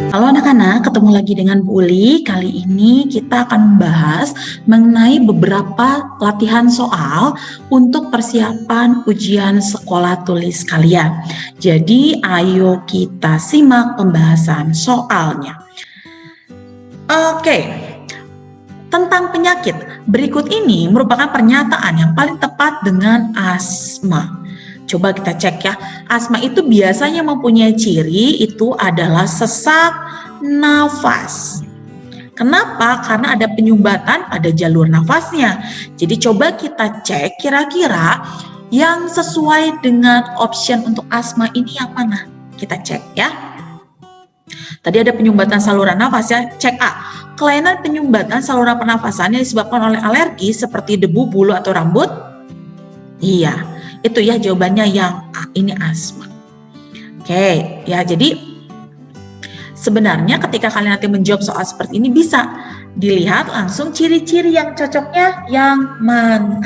Halo anak-anak, ketemu lagi dengan Bu Uli. Kali ini kita akan membahas mengenai beberapa latihan soal untuk persiapan ujian sekolah tulis kalian. Jadi ayo kita simak pembahasan soalnya. Oke, tentang penyakit. Berikut ini merupakan pernyataan yang paling tepat dengan asma. Coba kita cek ya, asma itu biasanya mempunyai ciri itu adalah sesak nafas. Kenapa? Karena ada penyumbatan pada jalur nafasnya. Jadi coba kita cek kira-kira yang sesuai dengan option untuk asma ini yang mana? Kita cek ya. Tadi ada penyumbatan saluran nafas ya, cek A. Kelainan penyumbatan saluran pernafasan yang disebabkan oleh alergi seperti debu, bulu, atau rambut? Iya. Itu ya jawabannya yang A, ini asma. Oke, ya jadi sebenarnya ketika kalian nanti menjawab soal seperti ini bisa dilihat langsung ciri-ciri yang cocoknya yang mana.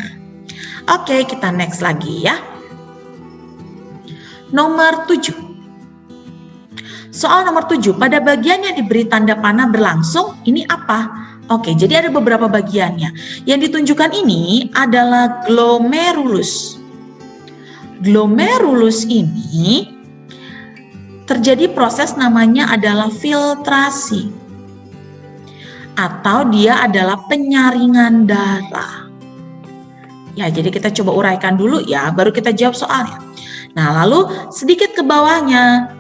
Oke, kita next lagi ya. Nomor 7. Soal nomor 7, pada bagian yang diberi tanda panah berlangsung, ini apa? Oke, jadi ada beberapa bagiannya. Yang ditunjukkan ini adalah glomerulus. Glomerulus ini terjadi proses namanya adalah filtrasi atau dia adalah penyaringan darah. Ya, jadi kita coba uraikan dulu ya, baru kita jawab soalnya. Nah, lalu sedikit ke bawahnya.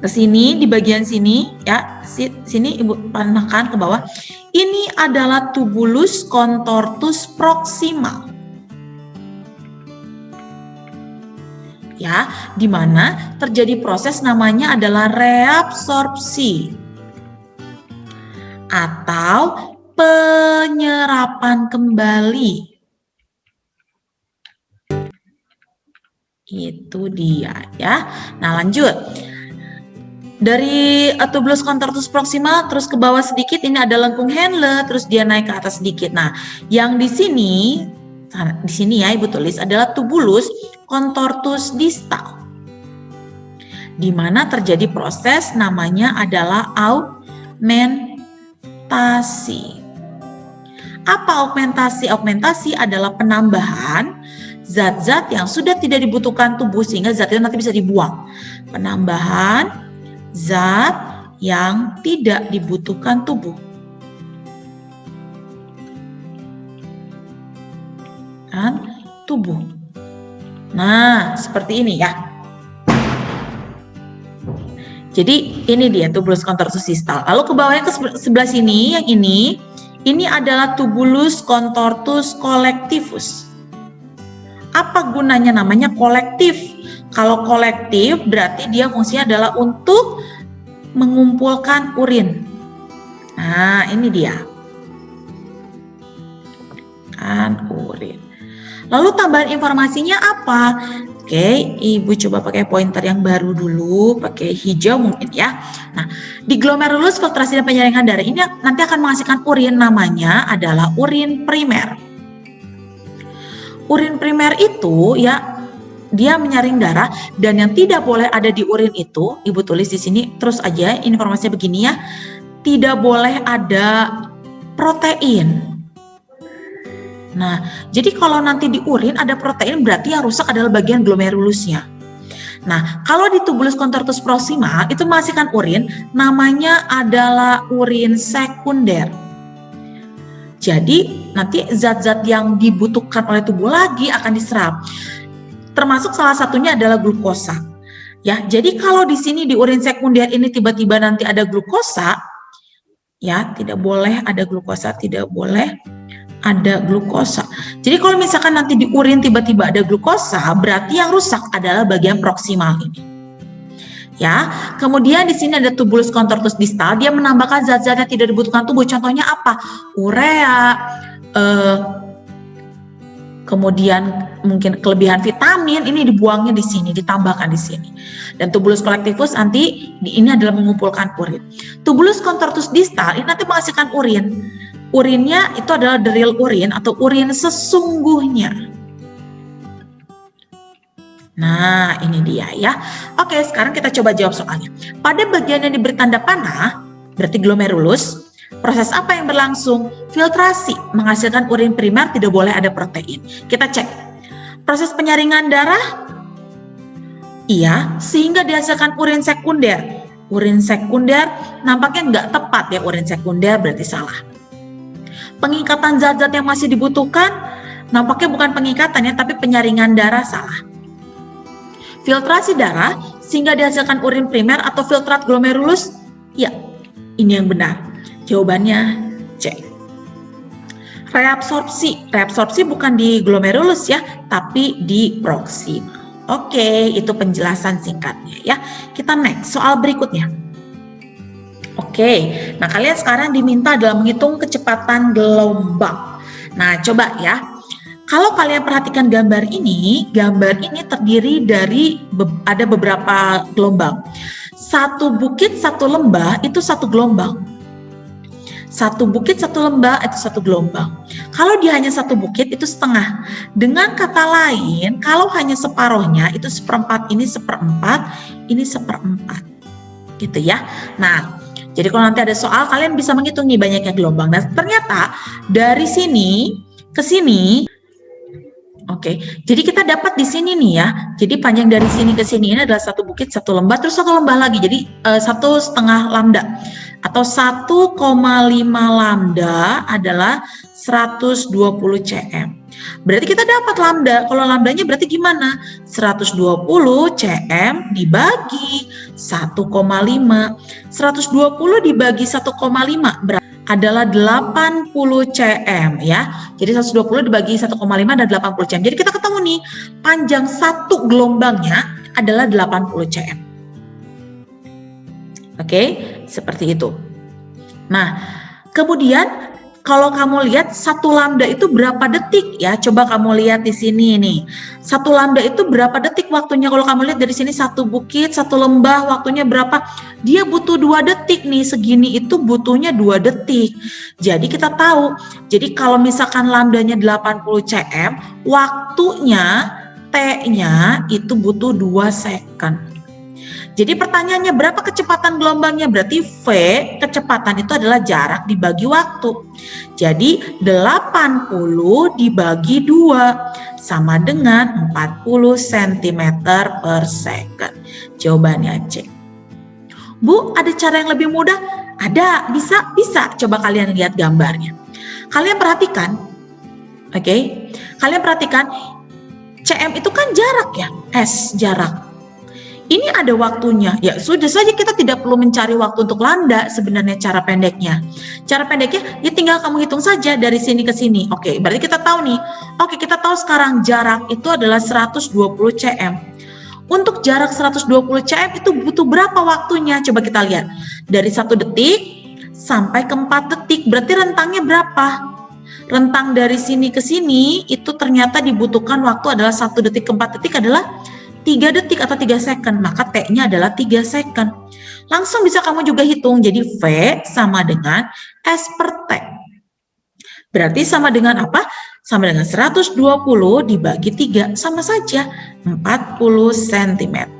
Ke sini di bagian sini ya, sini Ibu panahkan ke bawah. Ini adalah tubulus contortus proximal. Ya, di mana terjadi proses namanya adalah reabsorpsi atau penyerapan kembali. Itu dia ya. Nah, lanjut. Dari tubulus contortus proximal terus ke bawah sedikit, ini ada lengkung Henle, terus dia naik ke atas sedikit. Nah, yang di sini ya Ibu tulis adalah tubulus contortus distal, di mana terjadi proses namanya adalah augmentasi. Apa augmentasi? Augmentasi adalah penambahan zat-zat yang sudah tidak dibutuhkan tubuh sehingga zat itu nanti bisa dibuang. Penambahan zat yang tidak dibutuhkan tubuh. Kan? Tubuh. Nah, seperti ini ya. Jadi ini dia tubulus contortus distal. Lalu ke bawahnya ke sebelah sini, yang ini adalah tubulus contortus collectivus. Apa gunanya namanya kolektif? Kalau kolektif berarti dia fungsinya adalah untuk mengumpulkan urin. Nah, ini dia. Kan urin. Lalu tambahan informasinya apa? Oke, Ibu coba pakai pointer yang baru dulu, pakai hijau mungkin ya. Nah, di glomerulus filtrasi dan penyaringan darah ini nanti akan menghasilkan urin, namanya adalah urin primer. Urin primer itu ya dia menyaring darah, dan yang tidak boleh ada di urin itu, Ibu tulis di sini terus aja informasinya begini ya. Tidak boleh ada protein. Nah, jadi kalau nanti di urin ada protein berarti yang rusak adalah bagian glomerulusnya. Nah, kalau di tubulus contortus proximal itu menghasilkan urin, namanya adalah urin sekunder. Jadi nanti zat-zat yang dibutuhkan oleh tubuh lagi akan diserap. Termasuk salah satunya adalah glukosa. Ya, jadi kalau di sini di urin sekunder ini tiba-tiba nanti ada glukosa, ya tidak boleh ada glukosa, tidak boleh ada glukosa. Jadi kalau misalkan nanti di urin tiba-tiba ada glukosa, berarti yang rusak adalah bagian proksimal ini. Ya, kemudian di sini ada tubulus contortus distal, dia menambahkan zat-zat yang tidak dibutuhkan tubuh. Contohnya apa? Urea, kemudian mungkin kelebihan vitamin ini dibuangnya di sini, ditambahkan di sini. Dan tubulus collectivus nanti ini adalah mengumpulkan urin. Tubulus contortus distal ini nanti menghasilkan urin. Urinnya itu adalah the real urin atau urin sesungguhnya. Nah, ini dia ya. Oke, sekarang kita coba jawab soalnya. Pada bagian yang diberi tanda panah, berarti glomerulus, proses apa yang berlangsung? Filtrasi, menghasilkan urin primer, tidak boleh ada protein. Kita cek. Proses penyaringan darah, iya, sehingga dihasilkan urin sekunder. Urin sekunder nampaknya nggak tepat ya, urin sekunder berarti salah. Pengikatan zat-zat yang masih dibutuhkan, nampaknya bukan pengikatan ya, tapi penyaringan darah salah. Filtrasi darah sehingga dihasilkan urin primer atau filtrat glomerulus, ya, ini yang benar. Jawabannya C. Reabsorpsi bukan di glomerulus ya, tapi di proksima. Oke, itu penjelasan singkatnya ya. Kita next, soal berikutnya. Oke, nah kalian sekarang diminta adalah menghitung kecepatan gelombang. Nah, coba ya. Kalau kalian perhatikan gambar ini terdiri dari ada beberapa gelombang. Satu bukit, satu lembah itu satu gelombang. Satu bukit, satu lembah itu satu gelombang. Kalau dia hanya satu bukit itu setengah. Dengan kata lain, kalau hanya separohnya itu seperempat, ini seperempat, ini seperempat. Gitu ya. Nah, jadi kalau nanti ada soal kalian bisa menghitung nih banyaknya gelombang. Dan ternyata dari sini ke sini, oke, jadi kita dapat di sini nih ya. Jadi panjang dari sini ke sini ini adalah satu bukit, satu lembah, terus satu lembah lagi. Jadi 1,5 lambda atau 1,5 lambda adalah 120 cm. Berarti kita dapat lambda. Kalau lambdanya berarti gimana? 120 cm dibagi 1,5. 120 dibagi 1,5 berarti adalah 80 cm ya. Jadi 120 dibagi 1,5 dan 80 cm. Jadi kita ketemu nih, panjang satu gelombangnya adalah 80 cm. Oke, seperti itu. Nah, kemudian kalau kamu lihat satu lambda itu berapa detik ya? Coba kamu lihat di sini nih. Satu lambda itu berapa detik waktunya? Kalau kamu lihat dari sini satu bukit, satu lembah, waktunya berapa? Dia butuh 2 detik nih. Segini itu butuhnya 2 detik. Jadi kita tahu. Jadi kalau misalkan lambdanya 80 cm, waktunya T-nya itu butuh 2 second. Jadi pertanyaannya berapa kecepatan gelombangnya? Berarti V, kecepatan itu adalah jarak dibagi waktu. Jadi 80 dibagi 2 sama dengan 40 cm per second. Jawabannya C. Bu, ada cara yang lebih mudah? Ada, bisa. Coba kalian lihat gambarnya. Kalian perhatikan, oke? Kalian perhatikan, cm itu kan jarak ya, S jarak. Ini ada waktunya, ya sudah saja kita tidak perlu mencari waktu untuk lambda sebenarnya cara pendeknya. Cara pendeknya ya tinggal kamu hitung saja dari sini ke sini. Oke, berarti kita tahu nih. Oke, kita tahu sekarang jarak itu adalah 120 cm. Untuk jarak 120 cm itu butuh berapa waktunya? Coba kita lihat. Dari 1 detik sampai ke 4 detik, berarti rentangnya berapa? Rentang dari sini ke sini itu ternyata dibutuhkan waktu adalah 1 detik ke 4 detik adalah 3 detik atau 3 second, maka T-nya adalah 3 second. Langsung bisa kamu juga hitung, jadi V sama dengan S per T. Berarti sama dengan apa? Sama dengan 120 dibagi 3, sama saja 40 cm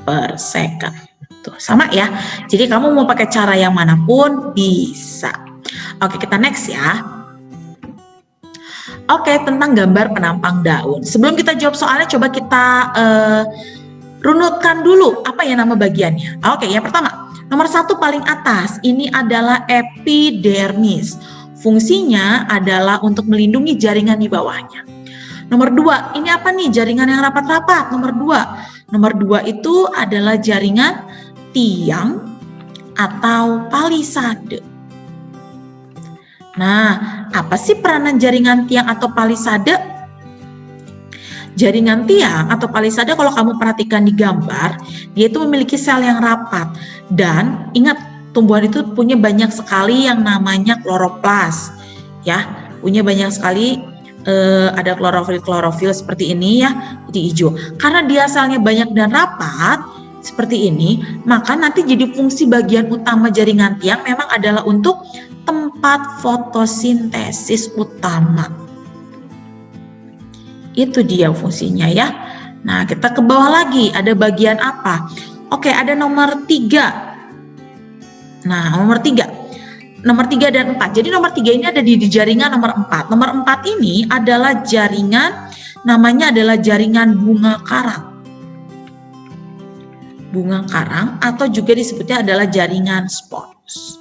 per second. Tuh, sama ya. Jadi kamu mau pakai cara yang manapun bisa. Oke, kita next ya. Oke, tentang gambar penampang daun. Sebelum kita jawab soalnya, coba kita runutkan dulu apa ya nama bagiannya. Oke, yang pertama, nomor 1 paling atas, ini adalah epidermis. Fungsinya adalah untuk melindungi jaringan di bawahnya. Nomor 2, ini apa nih jaringan yang rapat-rapat? Nomor 2 itu adalah jaringan tiang atau palisade. Nah, apa sih peranan jaringan tiang atau palisade? Jaringan tiang atau palisade kalau kamu perhatikan di gambar, dia itu memiliki sel yang rapat. Dan ingat, tumbuhan itu punya banyak sekali yang namanya kloroplas. Ya, punya banyak sekali ada klorofil seperti ini ya, jadi hijau. Karena dia selnya banyak dan rapat seperti ini, maka nanti jadi fungsi bagian utama jaringan tiang memang adalah untuk tempat fotosintesis utama. Itu dia fungsinya ya. Nah, kita ke bawah lagi, ada bagian apa? Oke, ada nomor 3. Nah, nomor 3 dan 4. Jadi nomor 3 ini ada di jaringan nomor 4. Nomor 4 ini adalah jaringan, namanya adalah jaringan bunga karang. Bunga karang atau juga disebutnya adalah jaringan spons.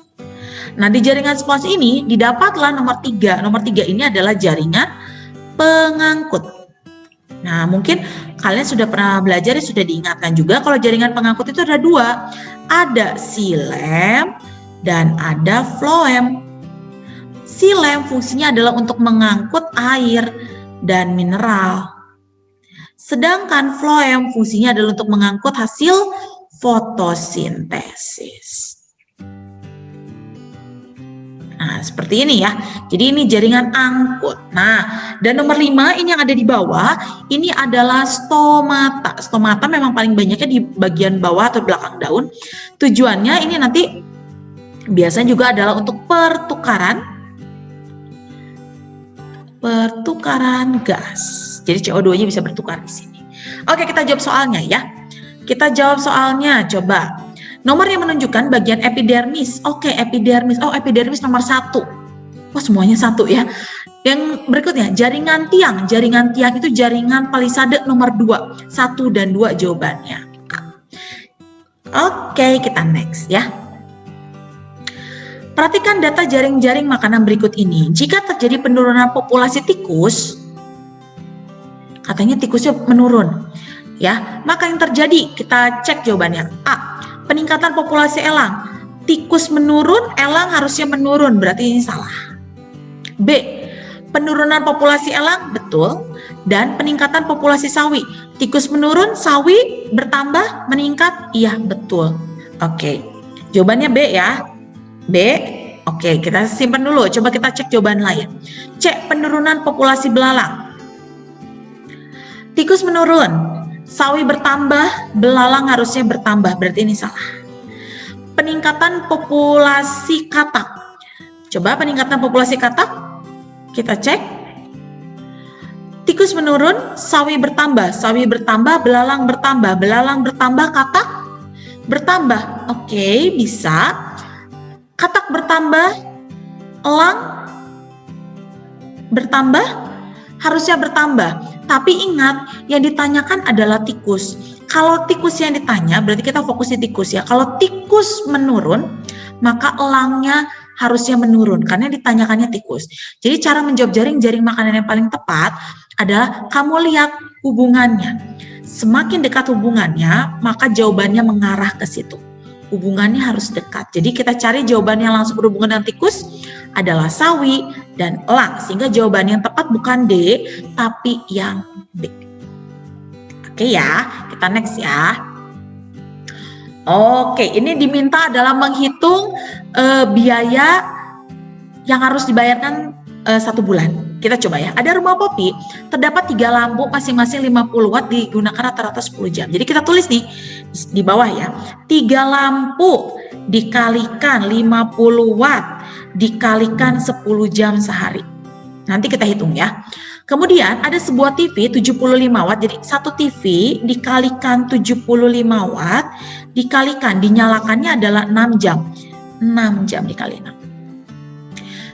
Nah, di jaringan spons ini didapatlah nomor 3. Nomor 3 ini adalah jaringan pengangkut. Nah, mungkin kalian sudah pernah belajar, sudah diingatkan juga kalau jaringan pengangkut itu ada 2. Ada xilem dan ada floem. Xilem fungsinya adalah untuk mengangkut air dan mineral. Sedangkan floem fungsinya adalah untuk mengangkut hasil fotosintesis. Nah, seperti ini ya. Jadi ini jaringan angkut. Nah, dan nomor 5 ini yang ada di bawah, ini adalah stomata. Stomata memang paling banyaknya di bagian bawah atau belakang daun. Tujuannya ini nanti biasanya juga adalah untuk pertukaran gas. Jadi CO2-nya bisa bertukar di sini. Oke, kita jawab soalnya ya. Kita jawab soalnya, coba. Nomor yang menunjukkan bagian epidermis. Oke, epidermis. Oh, epidermis nomor 1. Wah, semuanya 1 ya. Yang berikutnya, jaringan tiang. Jaringan tiang itu jaringan palisade nomor 2. 1 dan 2 jawabannya. Oke, kita next ya. Perhatikan data jaring-jaring makanan berikut ini. Jika terjadi penurunan populasi tikus, katanya tikusnya menurun. Ya, maka yang terjadi, kita cek jawabannya. A, peningkatan populasi elang. Tikus menurun, elang harusnya menurun, berarti ini salah. B, penurunan populasi elang, betul. Dan peningkatan populasi sawi. Tikus menurun, sawi bertambah, meningkat, iya betul. Oke, jawabannya B ya. B, oke, kita simpan dulu. Coba kita cek jawaban lain. C, penurunan populasi belalang. Tikus menurun, sawi bertambah, belalang harusnya bertambah, berarti ini salah. Peningkatan populasi katak. Coba peningkatan populasi katak, kita cek. Tikus menurun, sawi bertambah, belalang bertambah, katak bertambah. Oke, bisa. Katak bertambah, elang bertambah, harusnya bertambah. Tapi ingat, yang ditanyakan adalah tikus. Kalau tikus yang ditanya, berarti kita fokus di tikus ya. Kalau tikus menurun, maka elangnya harusnya menurun, karena ditanyakannya tikus. Jadi cara menjawab jaring-jaring makanan yang paling tepat adalah kamu lihat hubungannya. Semakin dekat hubungannya, maka jawabannya mengarah ke situ. Hubungannya harus dekat. Jadi kita cari jawaban yang langsung berhubungan dengan tikus adalah sawi dan elang. Sehingga jawaban yang tepat bukan D, tapi yang B. Oke ya, kita next ya. Oke, ini diminta adalah menghitung biaya yang harus dibayarkan 1 bulan. Kita coba ya. Ada rumah Poppy, terdapat 3 lampu masing-masing 50 watt digunakan rata-rata 10 jam. Jadi kita tulis nih di bawah ya. 3 lampu dikalikan 50 watt dikalikan 10 jam sehari. Nanti kita hitung ya. Kemudian ada sebuah TV 75 watt. Jadi satu TV dikalikan 75 watt dikalikan dinyalakannya adalah 6 jam. 6 jam dikali 6.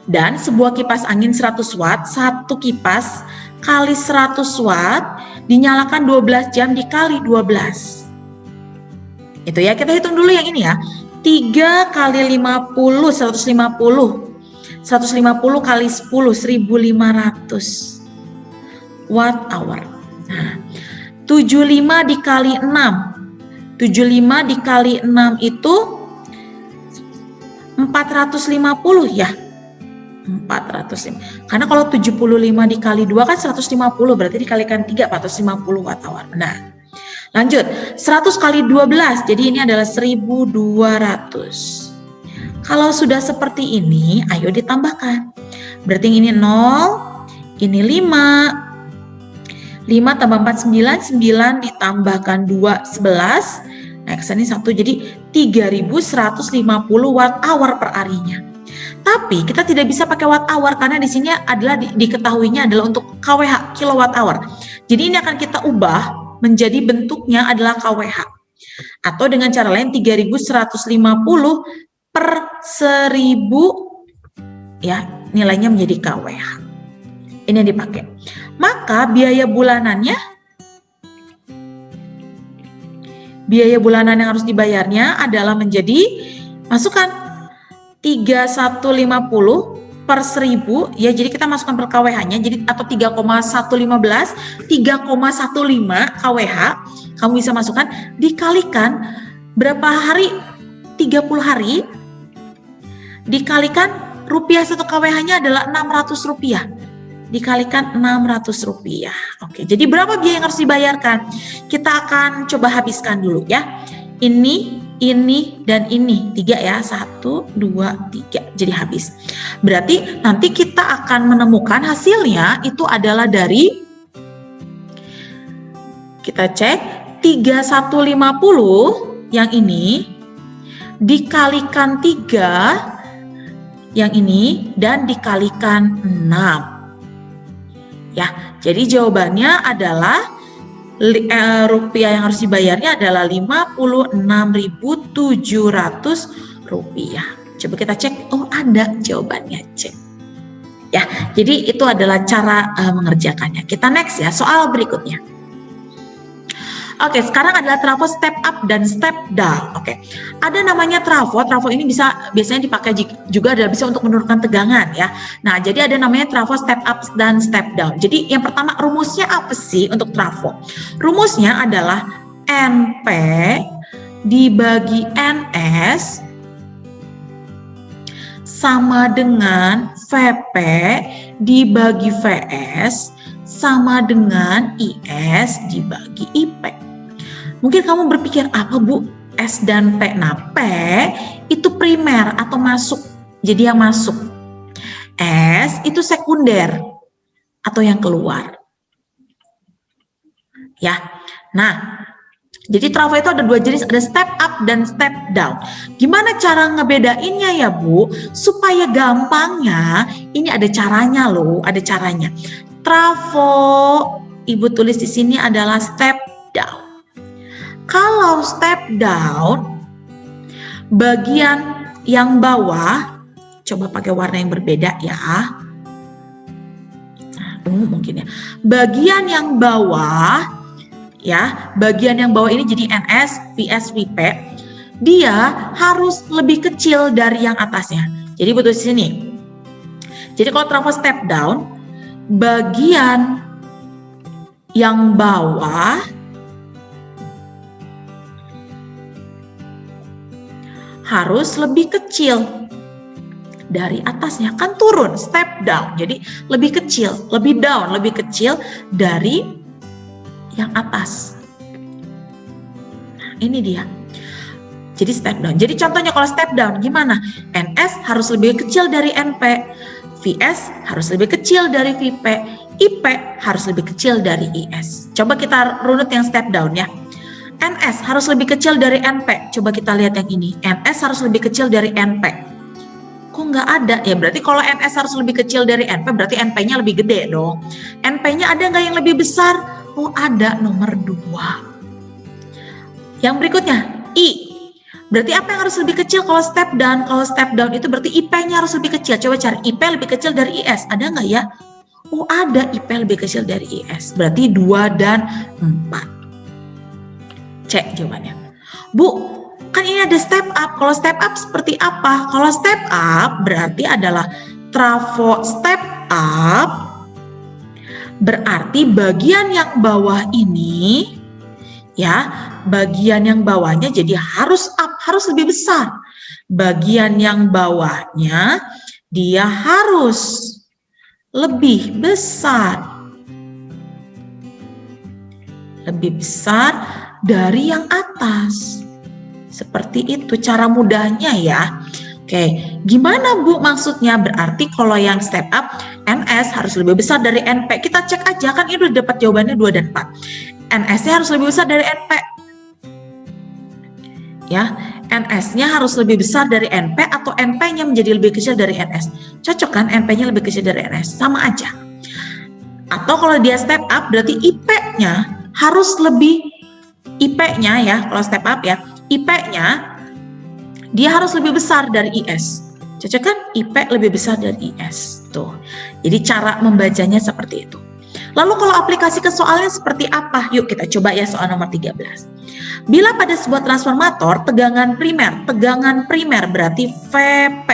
Dan sebuah kipas angin 100 watt, satu kipas kali 100 watt dinyalakan 12 jam dikali 12. Itu ya, kita hitung dulu yang ini ya. 3 kali 50, 150. 150 kali 10, 1500 watt hour. Nah, 75 dikali 6. 75 dikali 6 itu 450 ya. 450. Karena kalau 75 dikali 2 kan 150, berarti dikalikan 3 450 watt hour. Nah, lanjut. 100 kali 12, jadi ini adalah 1200. Kalau sudah seperti ini, ayo ditambahkan. Berarti ini 0, ini 5. 5 tambah 4, 9. 9 ditambahkan 2, 11. Nah, kesini 1, jadi 3150 watt hour per harinya. Tapi kita tidak bisa pakai watt hour karena di sini adalah diketahuinya adalah untuk kWh, kilowatt hour. Jadi ini akan kita ubah menjadi bentuknya adalah KWH. Atau dengan cara lain 3.150 per 1.000 ya, nilainya menjadi KWH. Ini yang dipakai. Maka biaya bulanan yang harus dibayarnya adalah menjadi, masukkan 3.150 per 1.000 ya, jadi kita masukkan per KWH-nya, jadi atau 3,115 KWH kamu bisa masukkan, dikalikan berapa hari, 30 hari, dikalikan rupiah 1 KWH-nya adalah Rp600, dikalikan Rp600. Oke, jadi berapa biaya yang harus dibayarkan? Kita akan coba habiskan dulu ya. Ini, dan ini 3 ya, 1, 2, 3, jadi habis. Berarti nanti kita akan menemukan hasilnya itu adalah dari, kita cek 3.150 yang ini dikalikan 3 yang ini dan dikalikan 6 ya. Jadi jawabannya adalah rupiah yang harus dibayarnya adalah Rp56.700. Coba kita cek, oh ada jawabannya, cek ya. Jadi itu adalah cara mengerjakannya. Kita next ya, soal berikutnya. Oke, sekarang adalah trafo step up dan step down. Oke, ada namanya trafo. Trafo ini biasanya dipakai juga adalah bisa untuk menurunkan tegangan ya. Nah, jadi ada namanya trafo step up dan step down. Jadi yang pertama, rumusnya apa sih untuk trafo? Rumusnya adalah NP dibagi NS sama dengan VP dibagi VS sama dengan IS dibagi IP. Mungkin kamu berpikir, apa Bu S dan P? Nah, P itu primer atau masuk, jadi yang masuk. S itu sekunder atau yang keluar. Ya, nah, jadi trafo itu ada 2 jenis, ada step up dan step down. Gimana cara ngebedainnya ya Bu? Supaya gampangnya, ini ada caranya loh, ada caranya. Trafo, Ibu tulis di sini adalah step down. Kalau step down, bagian yang bawah, coba pakai warna yang berbeda ya. Nah, mungkin ya. Bagian yang bawah, ya, bagian yang bawah ini jadi NS, VS, VP. Dia harus lebih kecil dari yang atasnya. Jadi betul di sini. Jadi kalau trafo step down, bagian yang bawah harus lebih kecil dari atasnya, kan turun, step down. Jadi lebih kecil, lebih down, lebih kecil dari yang atas. Nah, ini dia. Jadi step down. Jadi contohnya kalau step down gimana? NS harus lebih kecil dari NP, VS harus lebih kecil dari VP, IP harus lebih kecil dari IS. Coba kita runut yang step down ya. NS harus lebih kecil dari NP. Coba kita lihat yang ini. NS harus lebih kecil dari NP. Kok nggak ada? Ya berarti kalau NS harus lebih kecil dari NP, berarti NP-nya lebih gede dong. NP-nya ada nggak yang lebih besar? Oh ada, nomor 2. Yang berikutnya, I. Berarti apa yang harus lebih kecil kalau step down? Kalau step down itu berarti IP-nya harus lebih kecil. Coba cari IP lebih kecil dari IS. Ada nggak ya? Oh ada, IP lebih kecil dari IS. Berarti 2 dan 4. Cek jawabannya. Bu, kan ini ada step up. Kalau step up seperti apa? Kalau step up berarti adalah trafo step up. Berarti bagian yang bawah ini, ya, bagian yang bawahnya jadi harus up, harus lebih besar. Bagian yang bawahnya dia harus lebih besar. Lebih besar dari yang atas. Seperti itu cara mudahnya ya. Oke, gimana Bu maksudnya? Berarti kalau yang step up, NS harus lebih besar dari NP. Kita cek aja, kan ini udah dapat jawabannya 2 dan 4. NS-nya harus lebih besar dari NP. Ya, NS-nya harus lebih besar dari NP atau NP-nya menjadi lebih kecil dari NS. Cocok kan NP-nya lebih kecil dari NS? Sama aja. Atau kalau dia step up berarti IP-nya harus lebih IP-nya ya, kalau step up ya, IP-nya dia harus lebih besar dari IS. Cocok kan? IP lebih besar dari IS. Tuh. Jadi cara membacanya seperti itu. Lalu kalau aplikasi ke soalnya seperti apa? Yuk kita coba ya soal nomor 13. Bila pada sebuah transformator tegangan primer berarti VP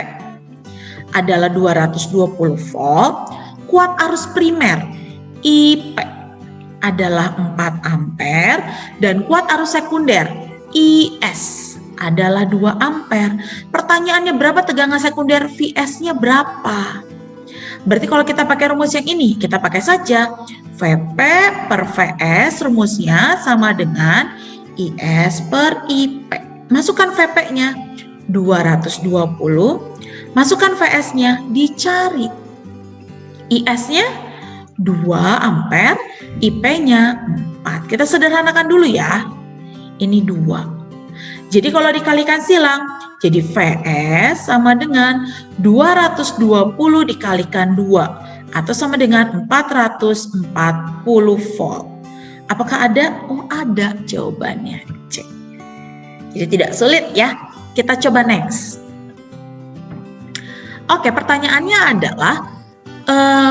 adalah 220 volt, kuat arus primer IP adalah 4 ampere dan kuat arus sekunder IS adalah 2 ampere. Pertanyaannya berapa tegangan sekunder, VS-nya berapa? Berarti kalau kita pakai rumus yang ini, kita pakai saja VP per VS, rumusnya sama dengan IS per IP. Masukkan VP-nya 220, masukkan VS-nya, dicari. IS-nya 2 ampere, IP-nya 4. Kita sederhanakan dulu ya. Ini 2. Jadi kalau dikalikan silang, jadi VS sama dengan 220 dikalikan 2 atau sama dengan 440 volt. Apakah ada? Oh, ada jawabannya. Cek. Jadi tidak sulit ya. Kita coba next. Oke, pertanyaannya adalah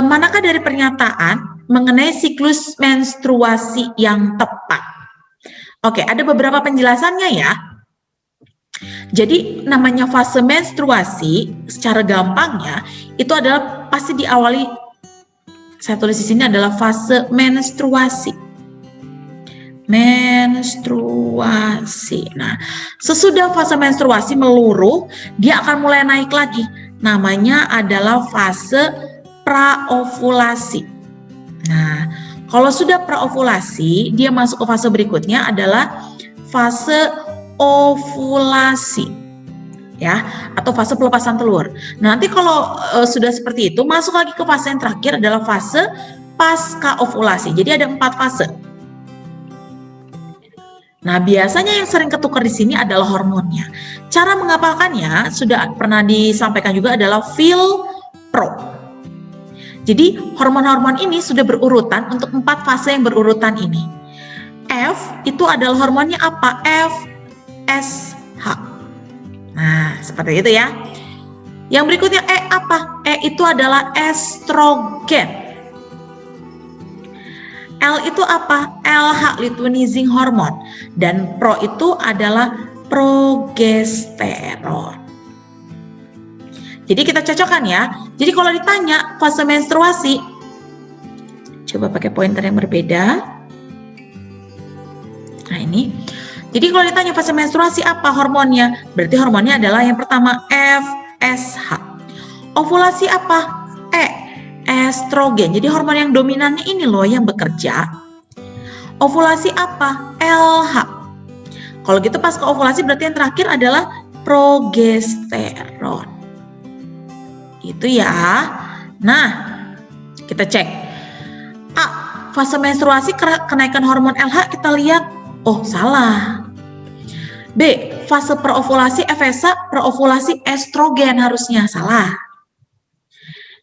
manakah dari pernyataan mengenai siklus menstruasi yang tepat? Oke, ada beberapa penjelasannya ya. Jadi namanya fase menstruasi secara gampangnya itu adalah pasti diawali, saya tulis di sini adalah fase menstruasi. Menstruasi. Nah, sesudah fase menstruasi meluruh, dia akan mulai naik lagi. Namanya adalah fase praovulasi. Nah, kalau sudah praovulasi, dia masuk ke fase berikutnya adalah fase ovulasi, ya, atau fase pelepasan telur. Nanti kalau sudah seperti itu, masuk lagi ke fase yang terakhir adalah fase pasca ovulasi. Jadi ada 4 fase. Nah, biasanya yang sering ketukar di sini adalah hormonnya. Cara mengapalkannya sudah pernah disampaikan juga adalah Phil-Pro. Jadi hormon-hormon ini sudah berurutan untuk 4 fase yang berurutan ini. F itu adalah hormonnya apa? FSH. Nah, seperti itu ya. Yang berikutnya E apa? E itu adalah estrogen. L itu apa? LH, luteinizing hormon. Dan Pro itu adalah progesteron. Jadi kita cocokkan ya. Jadi kalau ditanya fase menstruasi, coba pakai pointer yang berbeda. Nah ini. Jadi kalau ditanya fase menstruasi apa hormonnya? Berarti hormonnya adalah yang pertama FSH. Ovulasi apa? Estrogen. Jadi hormon yang dominannya ini loh yang bekerja. Ovulasi apa? LH. Kalau gitu pasca ovulasi berarti yang terakhir adalah progesteron. Itu ya. Nah, kita cek. A, fase menstruasi kenaikan hormon LH kita lihat, oh salah. B, fase praovulasi FSH, praovulasi estrogen harusnya salah.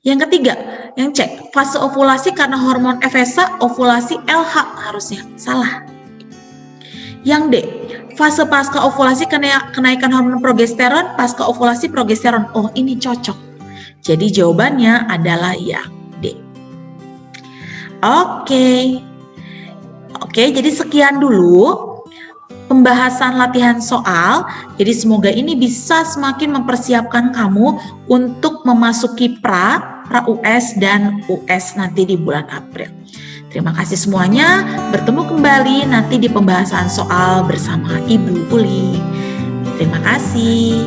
Yang ketiga, yang cek, fase ovulasi karena hormon FSH, ovulasi LH harusnya salah. Yang D, fase pasca ovulasi kenaikan hormon progesteron, pasca ovulasi progesteron. Oh, ini cocok. Jadi jawabannya adalah yang D. Oke, jadi sekian dulu pembahasan latihan soal. Jadi semoga ini bisa semakin mempersiapkan kamu untuk memasuki pra-US dan US nanti di bulan April. Terima kasih semuanya. Bertemu kembali nanti di pembahasan soal bersama Ibu Uli. Terima kasih.